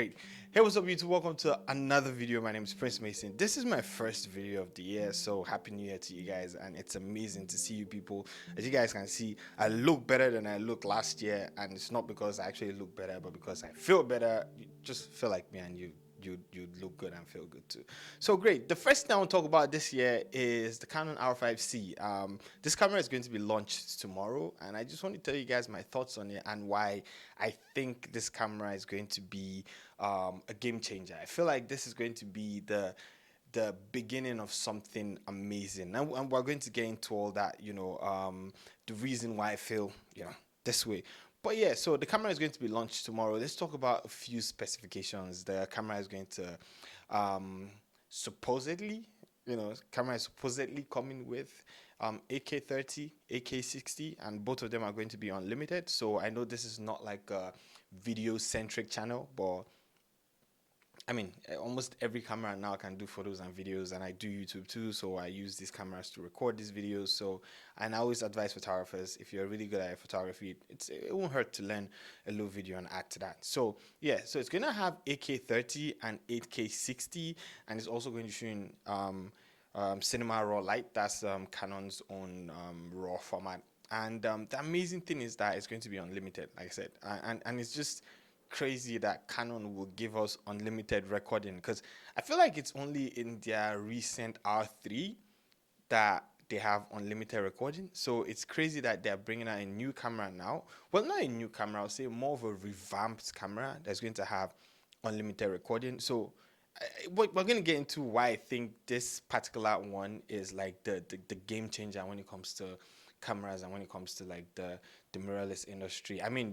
Great. Hey, what's up, YouTube? Welcome to another video. My name is Prince Mason. This is my first video of the year, so happy new year to you guys, and it's amazing to see you people. As you guys can see, I look better than I looked last year, and it's not because I actually look better, but because I feel better. You just feel like me, and you look good and feel good too. So great. The first thing I want to talk about this year is the Canon R5C. This camera is going to be launched tomorrow, and I just want to tell you guys my thoughts on it and why I think this camera is going to be a game changer. I feel like this is going to be the beginning of something amazing, and we're going to get into all that. The reason why I feel this way. But yeah, so the camera is going to be launched tomorrow. Let's talk about a few specifications. The camera is going to supposedly, camera is supposedly coming with 8K 30, 8K 60, and both of them are going to be unlimited. So I know this is not like a video centric channel, but I mean, almost every camera now can do photos and videos, and I do YouTube too, so I use these cameras to record these videos. So, and I always advise photographers, if you're really good at photography, it won't hurt to learn a little video and add to that. So, yeah, so it's gonna have 8K 30 and 8K 60, and it's also going to shoot cinema raw light. That's Canon's own raw format. And the amazing thing is that it's going to be unlimited, like I said, and it's just crazy that Canon will give us unlimited recording, because I feel like it's only in their recent R3 that they have unlimited recording. So it's crazy that they're bringing out a new camera now. Well, not a new camera, I'll say more of a revamped camera that's going to have unlimited recording. So we're going to get into why I think this particular one is like the game changer when it comes to cameras and when it comes to like the mirrorless industry. I mean,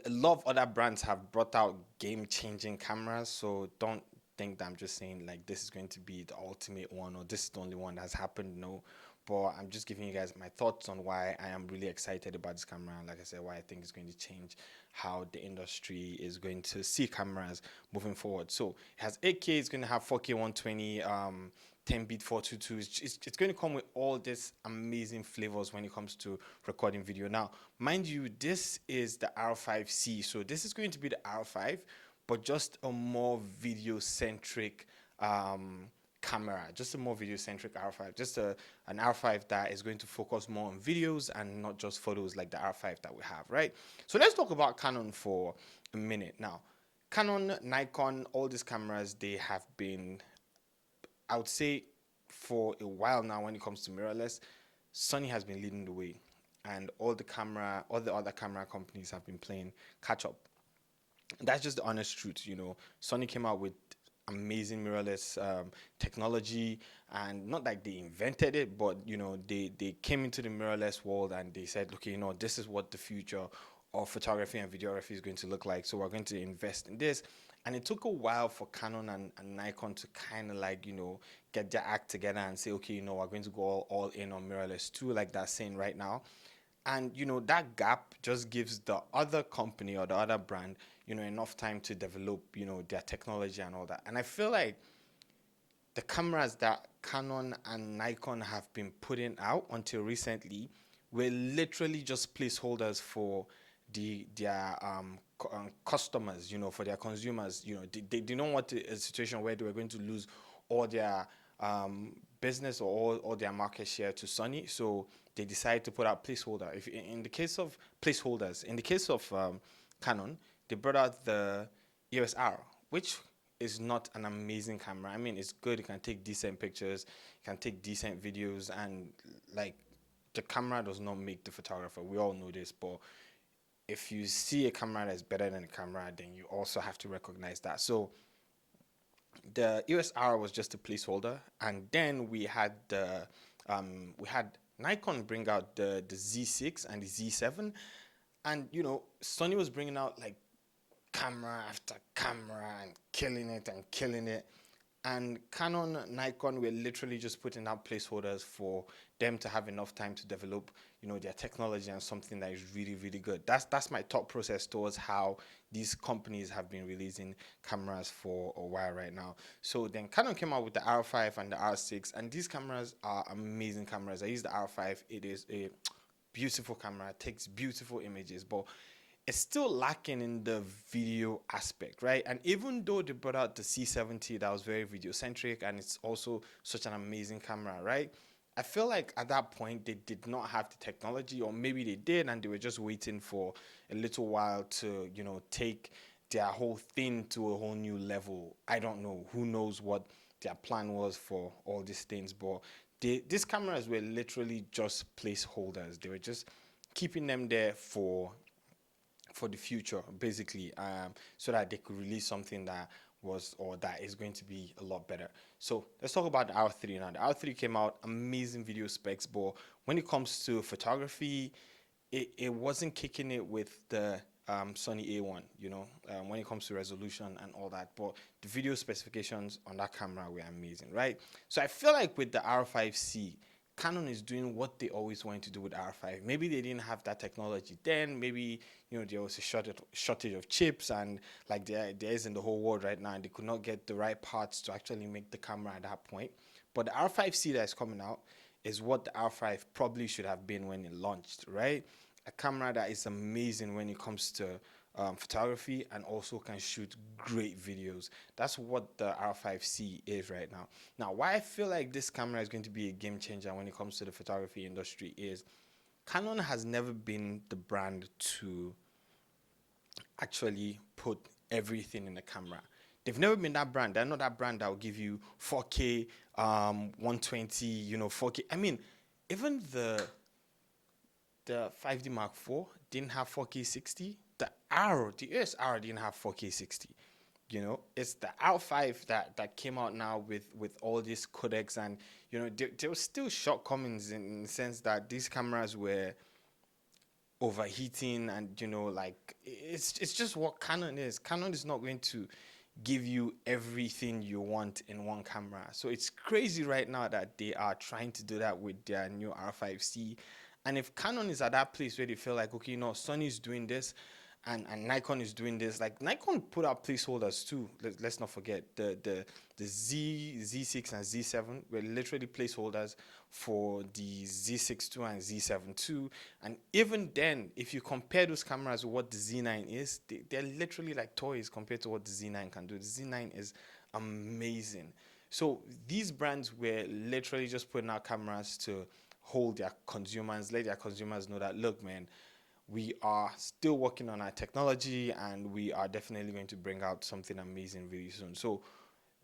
a lot of other brands have brought out game-changing cameras, so don't think that I'm just saying like this is going to be the ultimate one or this is the only one that's happened. No, but I'm just giving you guys my thoughts on why I am really excited about this camera, and like I said, why I think it's going to change how the industry is going to see cameras moving forward. So it has 8K, it's going to have 4K 120, 10-bit 422. It's going to come with all these amazing flavors when it comes to recording video. Now, mind you, this is the R5C, so this is going to be the R5, but just a more video centric camera, just a more video centric R5, just an R5 that is going to focus more on videos and not just photos like the R5 that we have, right? So let's talk about Canon for a minute. Now, Canon, Nikon, all these cameras, they have been, I would say, for a while now when it comes to mirrorless, Sony has been leading the way, and all the other camera companies have been playing catch up. That's just the honest truth. Sony came out with amazing mirrorless technology, and not like they invented it, but they came into the mirrorless world and they said, okay, this is what the future of photography and videography is going to look like, so we're going to invest in this. And it took a while for Canon and Nikon to kind of like get their act together and say, okay, we're going to go all in on mirrorless too, like they're saying right now. And that gap just gives the other company or the other brand enough time to develop their technology and all that. And I feel like the cameras that Canon and Nikon have been putting out until recently were literally just placeholders for their customers, for their consumers. They didn't want a situation where they were going to lose all their business or all their market share to Sony. So they decided to put out placeholder. If in the case of placeholders, in the case of Canon, they brought out the EOS R, which is not an amazing camera. I mean, it's good. It can take decent pictures, it can take decent videos, and like the camera does not make the photographer. We all know this, but if you see a camera that's better than a camera, then you also have to recognize that. So the EOS R was just a placeholder, and then we had Nikon bring out the Z6 and the Z7, and Sony was bringing out like camera after camera and killing it and killing it. And Canon, Nikon were literally just putting out placeholders for them to have enough time to develop, their technology and something that is really, really good. That's my thought process towards how these companies have been releasing cameras for a while right now. So then Canon came out with the R5 and the R6, and these cameras are amazing cameras. I use the R5. It is a beautiful camera, takes beautiful images, but it's still lacking in the video aspect, right? And even though they brought out the C70 that was very video centric and it's also such an amazing camera, right? I feel like at that point they did not have the technology, or maybe they did and they were just waiting for a little while to, take their whole thing to a whole new level. I don't know. Who knows what their plan was for all these things, but these cameras were literally just placeholders. They were just keeping them there for the future, basically, so that they could release something that was or that is going to be a lot better. So let's talk about the R3 now. The R3 came out, amazing video specs, but when it comes to photography, it wasn't kicking it with the Sony A1, when it comes to resolution and all that. But the video specifications on that camera were amazing, right? So I feel like with the R5C, Canon is doing what they always wanted to do with R5. Maybe they didn't have that technology then. Maybe there was a shortage of chips, and like there is in the whole world right now, and they could not get the right parts to actually make the camera at that point. But the R5C that is coming out is what the R5 probably should have been when it launched, right? A camera that is amazing when it comes to photography and also can shoot great videos. That's what the R5C is right now. Now, why I feel like this camera is going to be a game changer when it comes to the photography industry is Canon has never been the brand to actually put everything in the camera. They've never been that brand. They're not that brand that will give you 4K, 120, 4K. I mean, even the 5D Mark IV didn't have 4K 60. The EOS R didn't have 4K 60. It's the R5 that came out now with all these codecs, and there were still shortcomings in the sense that these cameras were overheating, and like it's just what Canon is. Canon is not going to give you everything you want in one camera. So it's crazy right now that they are trying to do that with their new R5C. And if Canon is at that place where they feel like, okay, Sony's doing this and Nikon is doing this, like Nikon put out placeholders too. Let's not forget the Z6 and Z7 were literally placeholders for the Z6 II and Z7 II. And even then, if you compare those cameras with what the Z9 is, they're literally like toys compared to what the Z9 can do. The Z9 is amazing. So these brands were literally just putting out cameras to hold their consumers, let their consumers know that, look, man, we are still working on our technology and we are definitely going to bring out something amazing really soon. So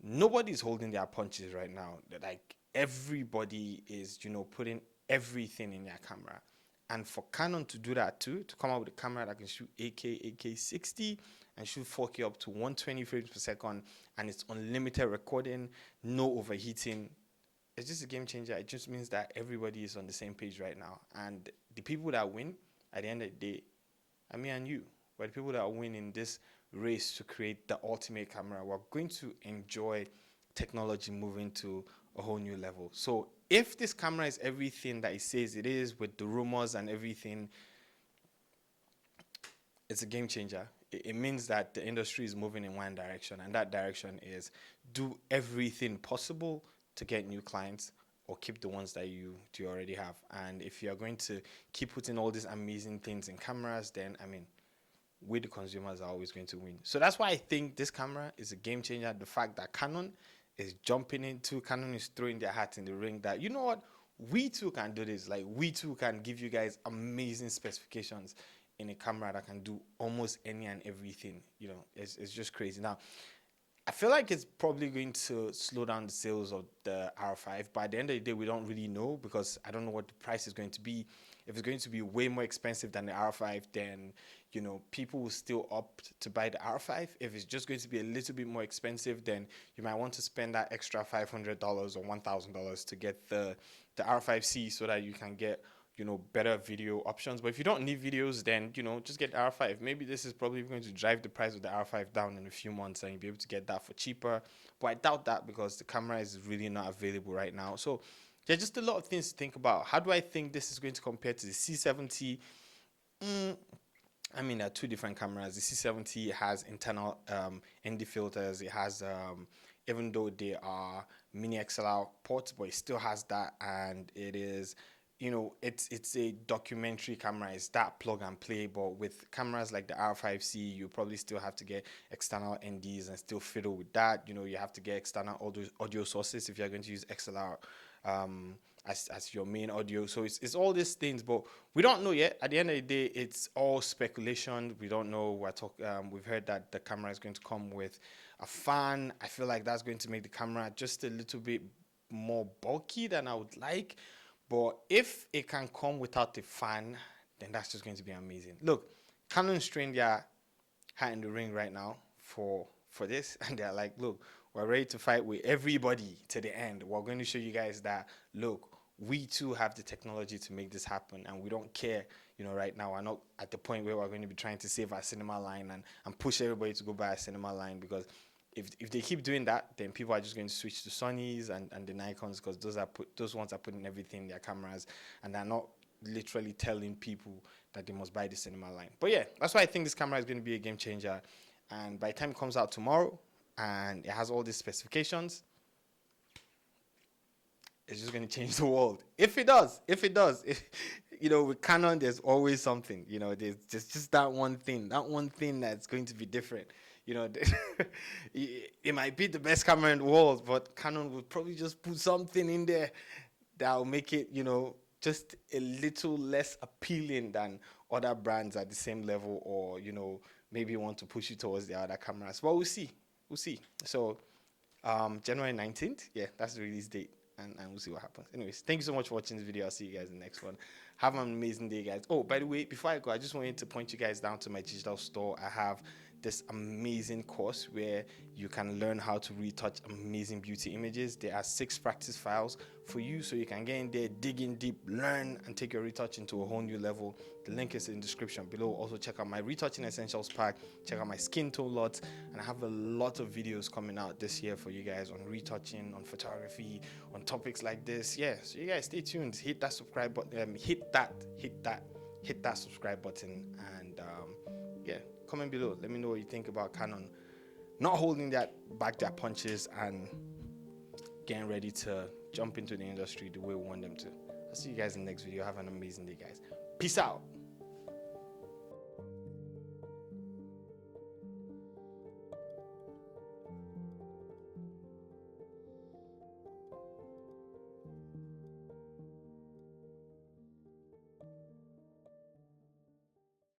nobody's holding their punches right now. Like everybody is, putting everything in their camera. And for Canon to do that too, to come out with a camera that can shoot 8K, 8K60 and shoot 4K up to 120 frames per second, and it's unlimited recording, no overheating, it's just a game changer. It just means that everybody is on the same page right now. And the people that win at the end of the day are me and you. We're the people that win in this race to create the ultimate camera. We're going to enjoy technology moving to a whole new level. So if this camera is everything that it says it is, with the rumors and everything, it's a game changer. It means that the industry is moving in one direction, and that direction is do everything possible to get new clients or keep the ones that you already have. And if you're going to keep putting all these amazing things in cameras, then we the consumers are always going to win. So that's why I think this camera is a game changer. The fact that Canon is Canon is throwing their hat in the ring that, you know what, we too can do this. Like we too can give you guys amazing specifications in a camera that can do almost any and everything. It's just crazy. Now, I feel like it's probably going to slow down the sales of the R5. But at the end of the day, we don't really know, because I don't know what the price is going to be. If it's going to be way more expensive than the R5, then, people will still opt to buy the R5. If it's just going to be a little bit more expensive, then you might want to spend that extra $500 or $1,000 to get the R5C so that you can get better video options. But if you don't need videos, then, just get the R5. Maybe this is probably going to drive the price of the R5 down in a few months and you'll be able to get that for cheaper. But I doubt that, because the camera is really not available right now. So there's just a lot of things to think about. How do I think this is going to compare to the C70? There are two different cameras. The C70 has internal ND filters. It has, even though they are mini XLR ports, but it still has that, and it is it's a documentary camera. It's that plug and play. But with cameras like the R5C, you probably still have to get external NDs and still fiddle with that. You have to get external audio sources if you're going to use XLR as your main audio. So it's all these things, but we don't know yet. At the end of the day, it's all speculation. We don't know. We've heard that the camera is going to come with a fan. I feel like that's going to make the camera just a little bit more bulky than I would like. But if it can come without the fan, then that's just going to be amazing. Look, Canon's throwing their hat in the ring right now for this, and they're like, look, we're ready to fight with everybody to the end. We're going to show you guys that, look, we too have the technology to make this happen, and we don't care. Right now we're not at the point where we're going to be trying to save our cinema line and push everybody to go buy a cinema line, because if they keep doing that, then people are just going to switch to Sonys and the Nikons, because those ones are putting everything in their cameras, and they're not literally telling people that they must buy the cinema line. But yeah, that's why I think this camera is going to be a game changer. And by the time it comes out tomorrow and it has all these specifications, it's just going to change the world. If it does, with Canon, there's always something. There's just that one thing that's going to be different. It might be the best camera in the world, but Canon would probably just put something in there that will make it, just a little less appealing than other brands at the same level, or, maybe want to push you towards the other cameras. But we'll see. So, January 19th, yeah, that's the release date. And we'll see what happens. Anyways, thank you so much for watching this video. I'll see you guys in the next one. Have an amazing day, guys. Oh, by the way, before I go, I just wanted to point you guys down to my digital store. I have this amazing course where you can learn how to retouch amazing beauty images. There are 6 practice files for you, so you can get in there, dig in deep, learn, and take your retouch into a whole new level. The link is in the description below. Also, check out my retouching essentials pack, check out my skin tone lots, and I have a lot of videos coming out this year for you guys on retouching, on photography, on topics like this. Yeah, so you guys stay tuned. Hit that subscribe button. Hit that subscribe button, and yeah, comment below. Let me know what you think about Canon not holding back their punches and getting ready to jump into the industry the way we want them to. I'll see you guys in the next video. Have an amazing day, guys. Peace out.